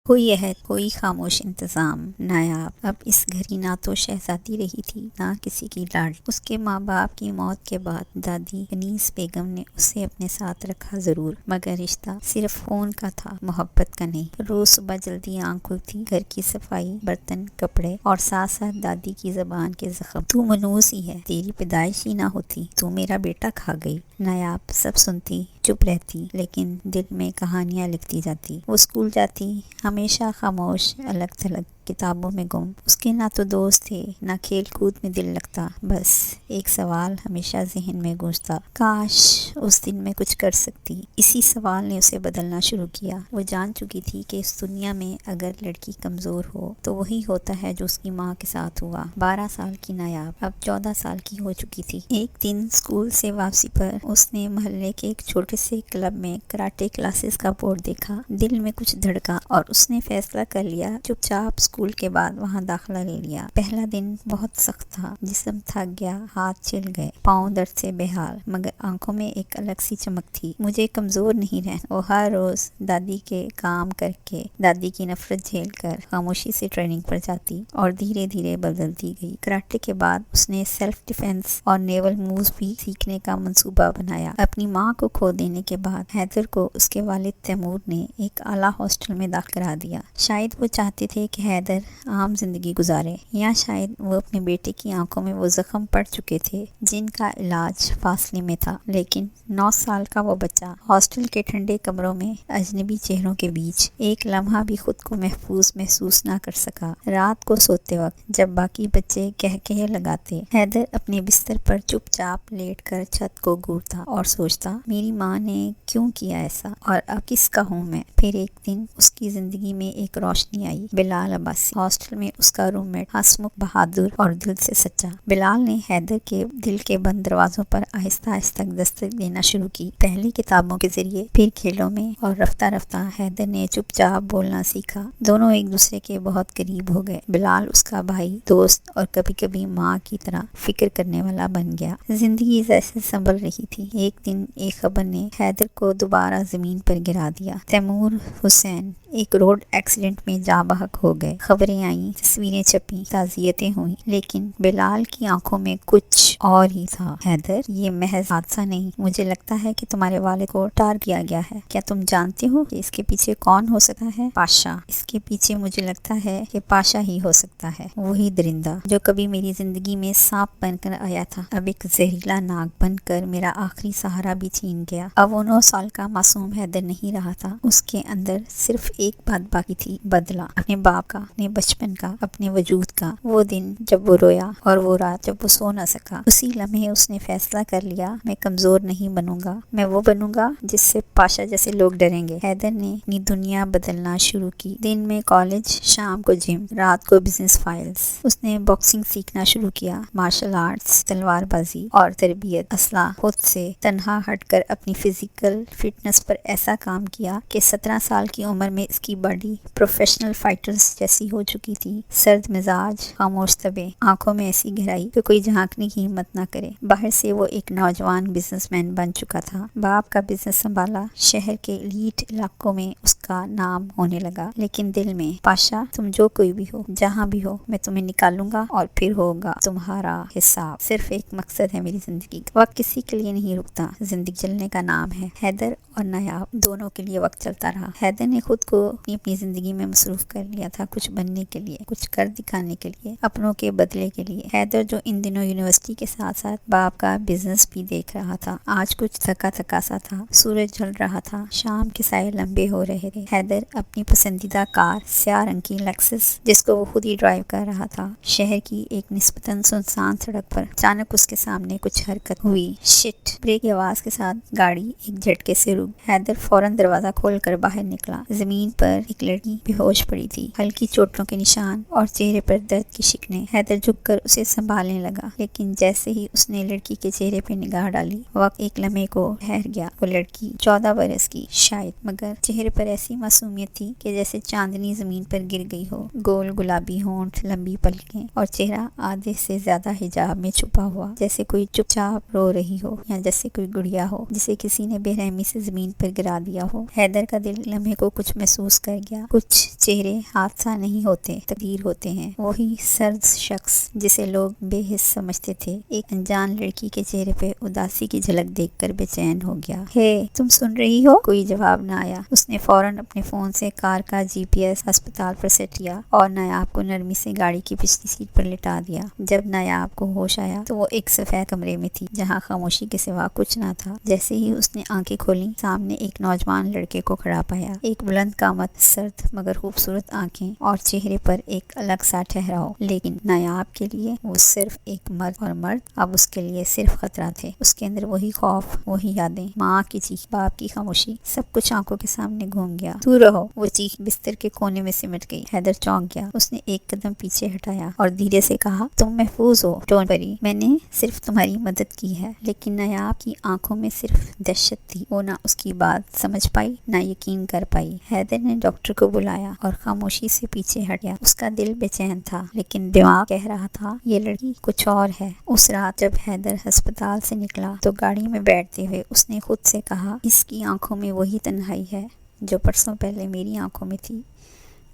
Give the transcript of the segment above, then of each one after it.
کوئی عہد، کوئی خاموش انتظام. نایاب اب اس گھڑی نہ تو شہزادی رہی تھی، نہ کسی کی لاڈلی. اس کے ماں باپ کی موت کے بعد دادی انیس بیگم نے اسے اپنے ساتھ رکھا ضرور، مگر رشتہ صرف خون کا تھا، محبت کا نہیں. روز صبح جلدی آنکھ کھلتی، گھر کی صفائی، برتن، کپڑے اور ساتھ ساتھ دادی کی زبان کے زخم. تو منوس ہی ہے، تیری پیدائش ہی نہ ہوتی تو میرا بیٹا کھا گئی. نایاب سب سنتی، چپ رہتی، لیکن دل میں کہانیاں لکھتی جاتی. وہ اسکول جاتی، ہمیشہ خاموش، الگ تھلگ، کتابوں میں گم. اس کے نہ تو دوست تھے، نہ کھیل کود میں دل لگتا. بس ایک سوال ہمیشہ ذہن میں گونجتا، کاش اس دن میں کچھ کر سکتی. اسی سوال نے اسے بدلنا شروع کیا. وہ جان چکی تھی کہ اس دنیا میں اگر لڑکی کمزور ہو تو وہی ہوتا ہے جو اس کی ماں کے ساتھ ہوا. 12 سال کی نایاب اب 14 سال کی ہو چکی تھی. ایک دن اسکول سے واپسی پر اس نے محلے کے ایک چھوٹے سے کلب میں کراٹے کلاسز کا بورڈ دیکھا. دل میں کچھ دھڑکا اور اس نے فیصلہ کر لیا، چپ چاپ اسکول کے بعد وہاں داخلہ لے لیا. پہلا دن بہت سخت تھا، جسم تھک گیا، ہاتھ چل گئے، پاؤں درد سے بےحال، مگر آنکھوں میں ایک الگ سی چمک تھی. مجھے کمزور نہیں رہنا. وہ ہر روز دادی کے کام کر کے، دادی کی نفرت جھیل کر خاموشی سے ٹریننگ پر جاتی اور دھیرے دھیرے بدلتی گئی. کراٹے کے بعد اس نے سیلف ڈیفینس اور نیول مووز بھی سیکھنے کا منصوبہ بنایا. اپنی ماں کو کھو دینے کے بعد حیدر کو اس کے والد تیمور نے ایک اعلیٰ ہاسٹل میں داخل کرا دیا. شاید وہ چاہتے تھے کہ حیدر عام زندگی گزارے، یا شاید وہ اپنے بیٹے کی آنکھوں میں وہ زخم پڑ چکے تھے جن کا علاج فاصلے میں تھا. لیکن 9 سال کا وہ بچہ ہاسٹل کے ٹھنڈے کمروں میں اجنبی چہروں کے بیچ ایک لمحہ بھی خود کو محفوظ محسوس نہ کر سکا. رات کو سوتے وقت جب باقی بچے کہکہے لگاتے، حیدر اپنے بستر پر چپ چاپ لیٹ کر چھت کو گھورتا اور سوچتا، میری ماں نے کیوں کیا ایسا، اور اب کس کا ہوں میں. پھر ایک دن اس کی زندگی میں ایک روشنی آئی. بلال عباسی، ہاسٹل میں اس کا روم میٹ، ہنسمکھ، بہادر اور دل سے سچا. بلال نے حیدر کے دل کے بند دروازوں پر آہستہ آہستہ دستک دینا شروع کی. پہلے کتابوں کے ذریعے، پھر کھیلوں میں، اور رفتہ رفتہ حیدر نے چپ چاپ بولنا سیکھا. دونوں ایک دوسرے کے بہت قریب ہو گئے. بلال اس کا بھائی، دوست اور کبھی کبھی ماں کی طرح فکر کرنے والا بن گیا. زندگی جیسے سنبھل رہی تھی. ایک دن ایک خبر نے حیدر کو دوبارہ زمین پر گرا دیا. تیمور حسین ایک روڈ ایکسیڈنٹ میں جاں بحق ہو گئے. خبریں آئیں، تصویریں چھپیں، تعزیتیں ہوئیں، لیکن بلال کی آنکھوں میں کچھ اور ہی تھا. حیدر، یہ محض حادثہ نہیں، مجھے لگتا ہے کہ تمہارے والد کو ٹار کیا گیا ہے. کیا تم جانتے ہو کہ اس کے پیچھے کون ہو سکتا ہے؟ پاشا. اس کے پیچھے مجھے لگتا ہے کہ پاشا ہی ہو سکتا ہے، وہی درندہ جو کبھی میری زندگی میں سانپ بن کر آیا تھا، اب ایک زہریلا ناگ بن کر میرا آخری سہارا بھی چھین گیا. اب وہ 9 سال کا معصوم حیدر نہیں رہا تھا. اس کے اندر صرف ایک بات باقی تھی، بدلہ، اپنے باپ کا، اپنے بچپن کا، اپنے وجود کا. وہ دن جب وہ رویا، اور وہ رات جب وہ سو نہ سکا. اسی لمحے اس نے فیصلہ کر لیا، میں کمزور نہیں بنوں گا، میں وہ بنوں گا جس سے پاشا جیسے لوگ ڈریں گے. حیدر نے اپنی دنیا بدلنا شروع کی. دن میں کالج، شام کو جم، رات کو بزنس فائلز. اس نے باکسنگ سیکھنا شروع کیا، مارشل آرٹس، تلوار بازی اور تربیت. اسلحہ خود سے تنہا ہٹ کر اپنی فزیکل فٹنس پر ایسا کام کیا کہ 17 سال کی عمر میں اس کی باڈی پروفیشنل فائٹرز جیسی ہو چکی تھی. سرد مزاج، خاموش طبع، آنکھوں میں ایسی گہرائی کہ کوئی جھانکنے کی ہمت نہ کرے. باہر سے وہ ایک نوجوان بزنس مین بن چکا تھا. باپ کا بزنس سنبھالا، شہر کے ایلیٹ علاقوں میں اس کا نام ہونے لگا. لیکن دل میں، پاشا تم جو کوئی بھی ہو، جہاں بھی ہو، میں تمہیں نکالوں گا اور پھر ہوگا تمہارا حساب. صرف ایک مقصد ہے میری زندگی کا. وقت کسی کے لیے نہیں رکتا، زندگی چلنے کا نام ہے. حیدر اور نایاب دونوں کے لیے وقت چلتا رہا. حیدر نے خود کو اپنی زندگی میں مصروف کر لیا تھا، کچھ بننے کے لیے، کچھ کر دکھانے کے لیے، اپنوں کے بدلے کے لیے. حیدر جو ان دنوں یونیورسٹی کے ساتھ ساتھ باپ کا بزنس بھی دیکھ رہا تھا، آج کچھ تھکا تھکا سا تھا. سورج ڈھل رہا تھا، شام کے سائے لمبے ہو رہے تھے. حیدر اپنی پسندیدہ کار، سیاہ رنگ کی لیکسس، جس کو وہ خود ہی ڈرائیو کر رہا تھا، شہر کی ایک نسبتاً سنسان سڑک پر. اچانک اس کے سامنے کچھ حرکت ہوئی. شٹ! بریک کی آواز کے ساتھ گاڑی ایک جھٹکے سے رک. حیدر فوراً دروازہ کھول کر باہر نکلا. زمین پر ایک لڑکی بے ہوش پڑی تھی. ہلکی چوٹوں کے نشان اور چہرے پر درد کی شکنیں۔ حیدر جھک کر اسے سنبھالنے لگا، لیکن جیسے ہی اس نے لڑکی کے چہرے پہ نگاہ ڈالی، وقت ایک لمحے کو ٹھہر گیا۔ وہ لڑکی 14 برس کی شاید، مگر چہرے پر ایسی معصومیت تھی کہ جیسے چاندنی زمین پر گر گئی ہو۔ گول گلابی ہونٹ، لمبی پلکیں اور چہرہ آدھے سے زیادہ حجاب میں چھپا ہوا، جیسے کوئی چپ چاپ رو رہی ہو یا جیسے کوئی گڑیا ہو جسے کسی نے بے رحمی سے زمین پر گرا دیا ہو۔ حیدر کا دل لمحے کو کچھ محسوس کر گیا۔ کچھ چہرے حادثہ نہیں ہوتے، تقدیر ہوتے ہیں۔ وہی سرد شخص جسے لوگ بے حس سمجھتے تھے، ایک انجان لڑکی کے چہرے پہ اداسی کی جھلک دیکھ کر بے چین ہو گیا۔ ہے تم سن رہی ہو؟ کوئی جواب نہ آیا۔ اس نے فوراً اپنے فون سے کار کا GPS ہسپتال پر سیٹ کیا اور نایاب کو نرمی سے گاڑی کی پچھلی سیٹ پر لٹا دیا۔ جب نایاب کو ہوش آیا تو وہ ایک سفید کمرے میں تھی جہاں خاموشی کے سوا کچھ نہ تھا۔ جیسے ہی اس نے آنکھیں کھولیں، سامنے ایک نوجوان لڑکے کو کھڑا پایا۔ ایک بلند قامت، سرد مگر خوبصورت آنکھیں اور چہرے پر ایک الگ سا ٹھہراؤ، لیکن نایاب کے لیے وہ صرف ایک مرد، اور مرد اب اس کے لیے صرف خطرہ تھے۔ اس کے اندر وہی خوف، وہی یادیں، ماں کی چیخ، باپ کی خاموشی، سب کچھ آنکھوں کے سامنے گھوم گیا۔ تو رہو، وہ چیخ بستر کے کونے میں سمٹ گئی۔ حیدر چونک گیا۔ اس نے ایک قدم پیچھے ہٹایا اور دھیرے سے کہا، تم محفوظ ہو، ڈونٹ وری، میں نے صرف تمہاری مدد کی ہے۔ لیکن نایاب کی آنکھوں میں صرف دہشت تھی۔ وہ نہ اس کی بات سمجھ پائی، نہ یقین کر پائی۔ حیدر نے ڈاکٹر کو بلایا اور خاموشی سے پیچھے ہٹ گیا۔ اس کا دل بے چین تھا، لیکن دماغ کہہ رہا تھا یہ لڑکی کچھ اور ہے۔ اس رات جب حیدر ہسپتال سے نکلا تو گاڑی میں بیٹھتے ہوئے اس نے خود سے کہا، اس کی آنکھوں میں وہی تنہائی ہے جو پرسوں پہلے میری آنکھوں میں تھی۔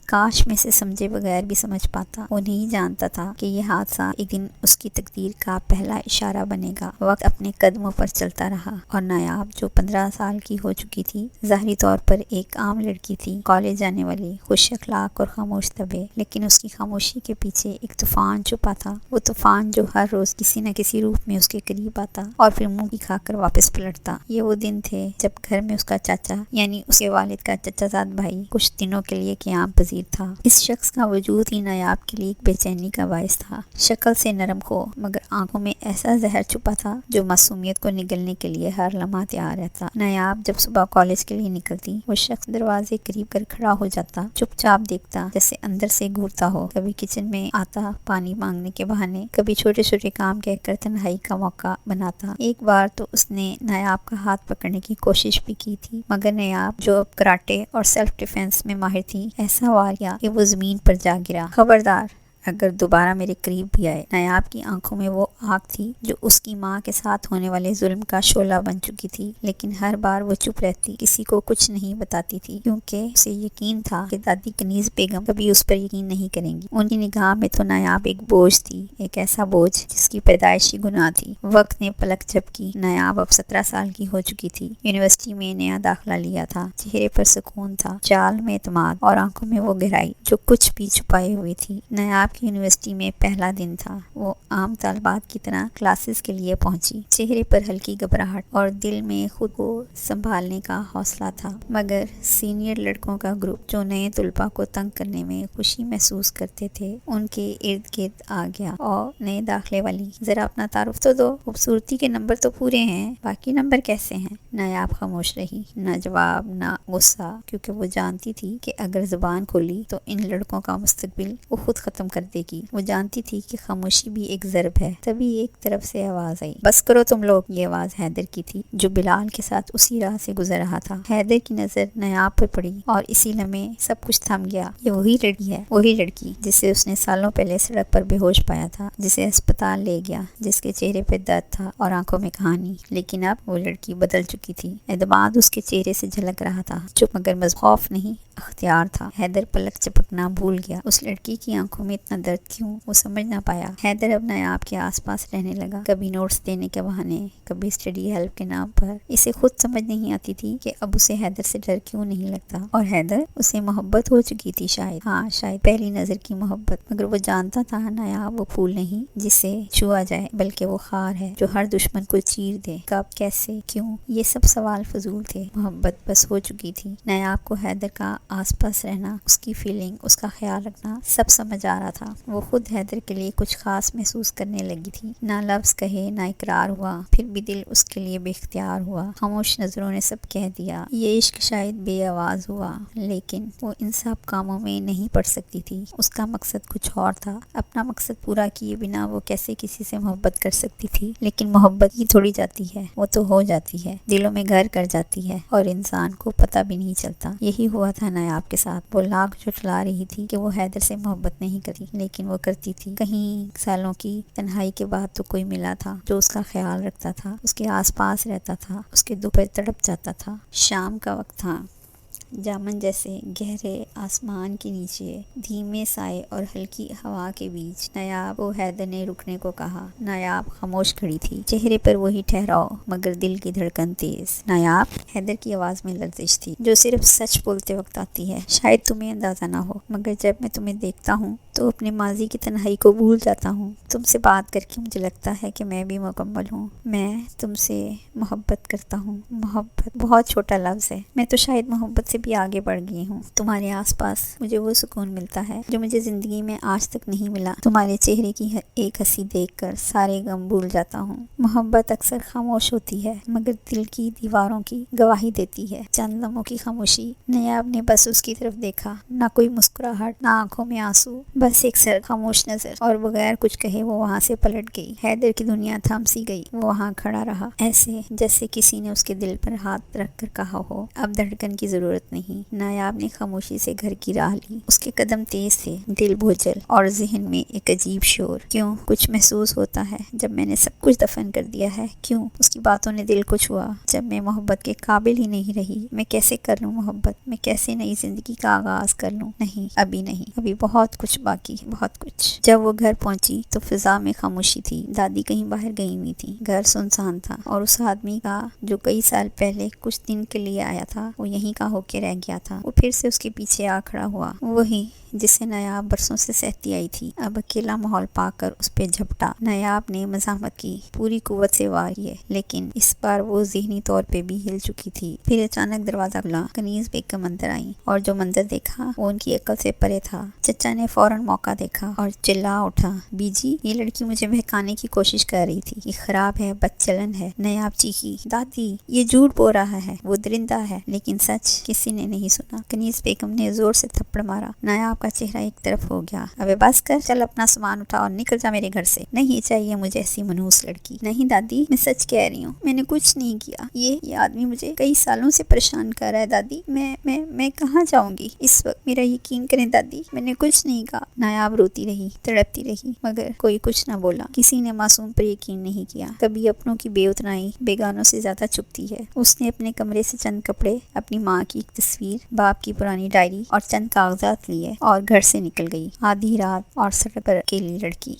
کاش میں سے سمجھے بغیر بھی سمجھ پاتا۔ وہ نہیں جانتا تھا کہ یہ حادثہ ایک دن اس کی تقدیر کا پہلا اشارہ بنے گا۔ وقت اپنے قدموں پر چلتا رہا اور نایاب جو 15 سال کی ہو چکی تھی، ظاہری طور پر ایک عام لڑکی تھی، کالج جانے والی، خوش اخلاق اور خاموش طبع، لیکن اس کی خاموشی کے پیچھے ایک طوفان چھپا تھا۔ وہ طوفان جو ہر روز کسی نہ کسی روپ میں اس کے قریب آتا اور پھر منہ کھا کر واپس پلٹتا۔ یہ وہ دن تھے جب گھر میں اس کا چاچا، یعنی اس کے والد کا چچا زاد بھائی، کچھ دنوں کے لیے قیام پذیر تھا۔ اس شخص کا وجود ہی نایاب کے لیے ایک بے چینی کا باعث تھا۔ شکل سے نرم خو، مگر آنکھوں میں ایسا زہر چھپا تھا جو معصومیت کو نگلنے کے لیے ہر لمحہ تیار رہتا۔ نایاب جب صبح کالج کے لیے نکلتی، وہ شخص دروازے قریب کر کھڑا ہو جاتا، چپ چاپ دیکھتا، جیسے اندر سے گھورتا ہو۔ کبھی کچن میں آتا پانی مانگنے کے بہانے، کبھی چھوٹے چھوٹے کام کہہ کر تنہائی کا موقع بناتا۔ ایک بار تو اس نے نایاب کا ہاتھ پکڑنے کی کوشش بھی کی تھی، مگر نایاب جو اب کراٹے اور سیلف ڈیفینس میں ماہر تھی، ایسا وار کیا کہ وہ زمین پر جا گرا۔ خبردار اگر دوبارہ میرے قریب بھی آئے۔ نایاب کی آنکھوں میں وہ آگ تھی جو اس کی ماں کے ساتھ ہونے والے ظلم کا شعلہ بن چکی تھی، لیکن ہر بار وہ چپ رہتی، کسی کو کچھ نہیں بتاتی تھی، کیونکہ اسے یقین تھا کہ دادی کنیز بیگم کبھی اس پر یقین نہیں کریں گی۔ ان کی نگاہ میں تو نایاب ایک بوجھ تھی، ایک ایسا بوجھ جس کی پیدائشی گناہ تھی۔ وقت نے پلک جھپکی۔ نایاب اب 17 سال کی ہو چکی تھی، یونیورسٹی میں نیا داخلہ لیا تھا، چہرے پر سکون تھا، چال میں اعتماد اور آنکھوں میں وہ گہرائی جو کچھ بھی چھپائے ہوئی تھی۔ نایاب کی یونیورسٹی میں پہلا دن تھا۔ وہ عام طالبات کی طرح کلاسز کے لیے پہنچی، چہرے پر ہلکی گھبراہٹ اور دل میں خود کو سنبھالنے کا حوصلہ تھا، مگر سینئر لڑکوں کا گروپ جو نئے طلباء کو تنگ کرنے میں خوشی محسوس کرتے تھے، ان کے ارد گرد آ گیا۔ اور نئے داخلے والی، ذرا اپنا تعارف تو دو، خوبصورتی کے نمبر تو پورے ہیں، باقی نمبر کیسے ہیں؟ نایاب خاموش رہی، نہ جواب نہ غصہ، کیونکہ وہ جانتی تھی کہ اگر زبان کھولی تو ان لڑکوں کا مستقبل وہ خود ختم کر دے گی۔ وہ جانتی تھی کہ خاموشی بھی ایک ضرب ہے۔ تبھی ایک طرف سے آواز آئی، بس کرو تم لوگ۔ یہ آواز حیدر کی تھی جو بلال کے ساتھ اسی راہ سے گزر رہا تھا۔ حیدر کی نظر نایاب پر پڑی اور اسی لمحے سب کچھ تھم گیا۔ یہ وہی لڑکی ہے، وہی لڑکی جسے اس نے سالوں پہلے سڑک پر بے ہوش پایا تھا، جسے اسپتال لے گیا، جس کے چہرے پہ درد تھا اور آنکھوں میں کہانی۔ لیکن اب وہ لڑکی بدل چکی تھی۔ اعتماد اس کے چہرے سے جھلک رہا تھا، چپ مگر خوف نہیں، اختیار تھا۔ حیدر پلک چپکنا بھول گیا۔ اس لڑکی کی آنکھوں میں اتنا درد کیوں، وہ سمجھ نہ پایا۔ حیدر اب نایاب کے آس پاس رہنے لگا، کبھی نوٹس دینے کے بہانے، کبھی اسٹڈی ہیلپ کے نام پر۔ اسے خود سمجھ نہیں آتی تھی کہ اب اسے حیدر سے ڈر کیوں نہیں لگتا، اور حیدر اسے محبت ہو چکی تھی، شاید پہلی نظر کی محبت، مگر وہ جانتا تھا نایاب وہ پھول نہیں جسے چھوا جائے، بلکہ وہ خار ہے جو ہر دشمن کو چیر دے۔ کب، کیسے، کیوں، یہ سب سوال فضول تھے۔ محبت بس ہو چکی تھی۔ نایاب کو حیدر کا آس پاس رہنا، اس کی فیلنگ، اس کا خیال رکھنا، سب سمجھ آ رہا تھا۔ وہ خود حیدر کے لیے کچھ خاص محسوس کرنے لگی تھی۔ نہ لفظ کہے نہ اقرار ہوا، پھر بھی دل اس کے لیے بے اختیار ہوا۔ خاموش نظروں نے سب کہہ دیا۔ یہ عشق شاید بے آواز ہوا، لیکن وہ ان سب کاموں میں نہیں پڑ سکتی تھی۔ اس کا مقصد کچھ اور تھا۔ اپنا مقصد پورا کیے بنا وہ کیسے کسی سے محبت کر سکتی تھی؟ لیکن محبت ہی تھوڑی جاتی ہے، وہ تو ہو جاتی ہے، دلوں میں گھر کر جاتی ہے اور انسان کو پتہ بھی نہیں چلتا۔ یہی ہوا تھا نایاب کے ساتھ۔ وہ لاکھ جھٹلا رہی تھی کہ وہ حیدر سے محبت نہیں کرتی، لیکن وہ کرتی تھی۔ کہیں سالوں کی تنہائی کے بعد تو کوئی ملا تھا جو اس کا خیال رکھتا تھا، اس کے آس پاس رہتا تھا، اس کے دکھ پہ تڑپ جاتا تھا۔ شام کا وقت تھا۔ جامن جیسے گہرے آسمان کے نیچے دھیمے سائے اور ہلکی ہوا کے بیچ نایاب کو حیدر نے رکنے کو کہا۔ نایاب خاموش کھڑی تھی، چہرے پر وہی ٹھہراؤ مگر دل کی دھڑکن تیز۔ نایاب، حیدر کی آواز میں لرزش تھی جو صرف سچ بولتے وقت آتی ہے۔ شاید تمہیں اندازہ نہ ہو، مگر جب میں تمہیں دیکھتا ہوں تو اپنے ماضی کی تنہائی کو بھول جاتا ہوں۔ تم سے بات کر کے مجھے لگتا ہے کہ میں بھی مکمل ہوں۔ میں تم سے محبت کرتا ہوں۔ محبت بہت چھوٹا لفظ ہے، میں تو شاید محبت سے بھی آگے بڑھ گئی ہوں۔ تمہارے آس پاس مجھے وہ سکون ملتا ہے جو مجھے زندگی میں آج تک نہیں ملا۔ تمہارے چہرے کی ایک ہنسی دیکھ کر سارے غم بھول جاتا ہوں۔ محبت اکثر خاموش ہوتی ہے مگر دل کی دیواروں کی گواہی دیتی ہے۔ چند لمحوں کی خاموشی۔ نیاب نے بس اس کی طرف دیکھا، نہ کوئی مسکراہٹ، نہ آنکھوں میں آنسو، بس ایک سر خاموش نظر، اور بغیر کچھ کہے وہ وہاں سے پلٹ گئی۔ حیدر کی دنیا تھم سی گئی۔ وہ وہاں کھڑا رہا، ایسے جیسے کسی نے اس کے دل پر ہاتھ رکھ کر کہا ہو اب دھڑکن کی ضرورت نہیں۔ نایاب نے خاموشی سے گھر کی راہ لی۔ اس کے قدم تیز تھے، دل بوجھل، اور ذہن میں ایک عجیب شور۔ کیوں کچھ محسوس ہوتا ہے جب میں نے سب کچھ دفن کر دیا ہے؟ کیوں اس کی باتوں نے دل کو چھوا؟ جب میں محبت کے قابل ہی نہیں رہی، میں کیسے کر لوں محبت؟ میں کیسے نئی زندگی کا آغاز کر لوں؟ نہیں، ابھی نہیں، ابھی بہت کچھ باقی ہے، بہت کچھ۔ جب وہ گھر پہنچی تو فضا میں خاموشی تھی۔ دادی کہیں باہر گئی ہوئی تھی، گھر سنسان تھا، اور اس آدمی کا جو کئی سال پہلے کچھ دن کے لیے آیا تھا وہ یہیں کا ہو کے رہ گیا تھا۔ وہ پھر سے اس کے پیچھے آ کھڑا ہوا، وہی جسے نایاب برسوں سے سہتی آئی تھی۔ اب اکیلا ماحول پا کر اس پہ جھپٹا۔ نایاب نے مزاحمت کی، پوری قوت سے وار کیے، لیکن اس بار وہ ذہنی طور پہ بھی ہل چکی تھی۔ پھر اچانک دروازہ کھلا، کنیز بیگم اندر آئی، اور جو منظر دیکھا وہ ان کی عقل سے پرے تھا۔ چچا نے فوراً موقع دیکھا اور چلا اٹھا، بی جی یہ لڑکی مجھے بہکانے کی کوشش کر رہی تھی، یہ خراب ہے، بد چلن ہے۔ نایاب چیخی، دادی یہ جھوٹ بول رہا ہے، وہ درندہ ہے۔ لیکن سچ کسی نے نہیں سنا۔ کنیز بیگم نے زور سے تھپڑ مارا۔ نایاب کا چہرہ ایک طرف ہو گیا۔ ابے بس کر، چل اپنا سامان اٹھا اور نکل جا میرے گھر سے۔ نہیں چاہیے مجھے ایسی منحوس لڑکی۔ نہیں دادی، میں سچ کہہ رہی ہوں، میں نے کچھ نہیں کیا۔ یہ آدمی مجھے کئی سالوں سے پریشان کر رہا ہے دادی۔ میں کہاں جاؤں گی اس وقت؟ میرا یقین کریں دادی، میں نے کچھ نہیں کہا۔ نایاب روتی رہی، تڑپتی رہی، مگر کوئی کچھ نہ بولا۔ کسی نے معصوم پر یقین نہیں کیا۔ کبھی اپنوں کی بے اتنائی بیگانوں سے زیادہ چبھتی ہے۔ اس نے اپنے کمرے سے چند کپڑے، اپنی ماں کی ایک تصویر، باپ کی پرانی ڈائری اور چند کاغذات لیے اور گھر سے نکل گئی۔ آدھی رات اور سڑک پر اکیلی لڑکی۔